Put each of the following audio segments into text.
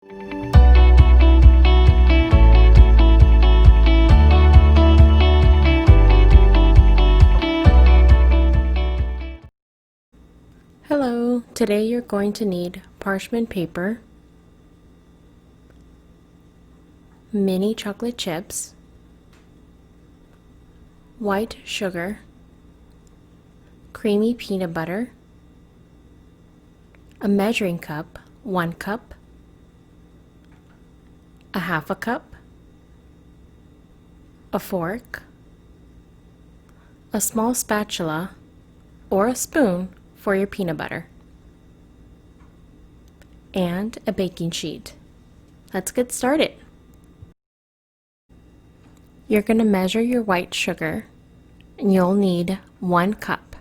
Hello, today you're going to need parchment paper, mini chocolate chips, white sugar, creamy peanut butter, a measuring cup, 1 cup, a half a cup, a fork, a small spatula or a spoon for your peanut butter, and a baking sheet. Let's get started. You're going to measure your white sugar, and you'll need 1 cup.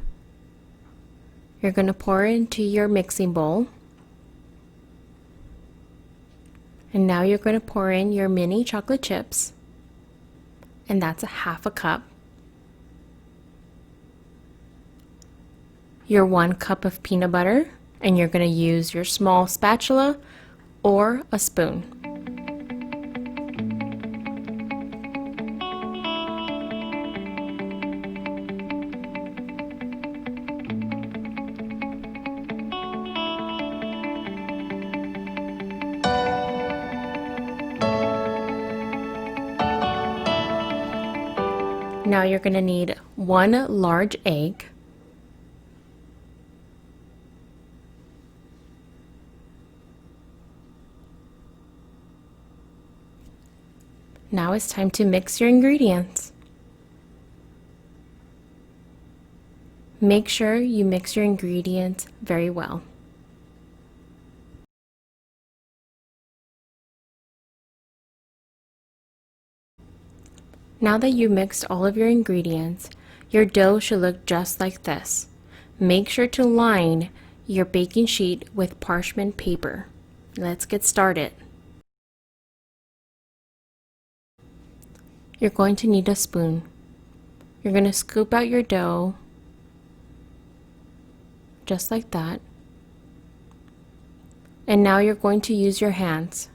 You're going to pour it into your mixing bowl, and now you're going to pour in your mini chocolate chips, and that's a half a cup. Your 1 cup of peanut butter, and you're going to use your small spatula or a spoon. Now you're going to need 1 large egg, now it's time to mix your ingredients. Make sure you mix your ingredients very well. Now that you mixed all of your ingredients, your dough should look just like this. Make sure to line your baking sheet with parchment paper. Let's get started. You're going to need a spoon. You're going to scoop out your dough just like that. And now you're going to use your hands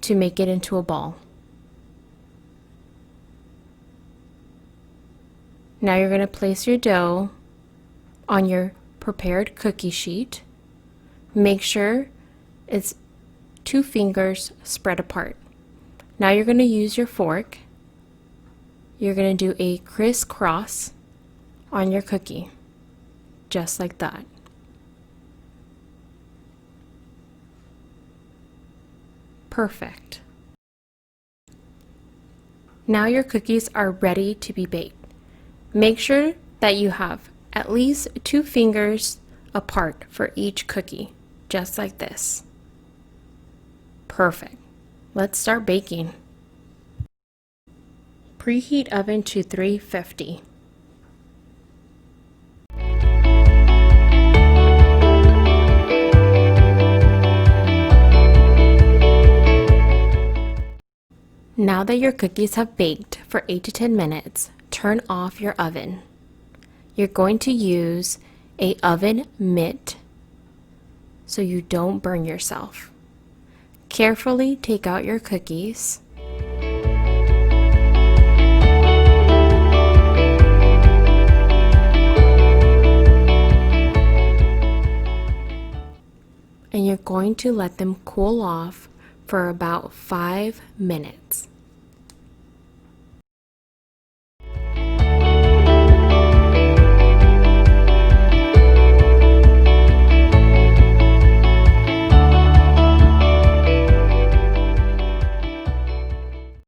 to make it into a ball. Now you're going to place your dough on your prepared cookie sheet. Make sure it's 2 fingers spread apart. Now you're going to use your fork. You're going to do a crisscross on your cookie, just like that. Perfect. Now your cookies are ready to be baked. Make sure that you have at least 2 fingers apart for each cookie, just like this. Perfect. Let's start baking. Preheat oven to 350. Now that your cookies have baked for 8 to 10 minutes, turn off your oven. You're going to use an oven mitt so you don't burn yourself. Carefully take out your cookies. And you're going to let them cool off for about 5 minutes.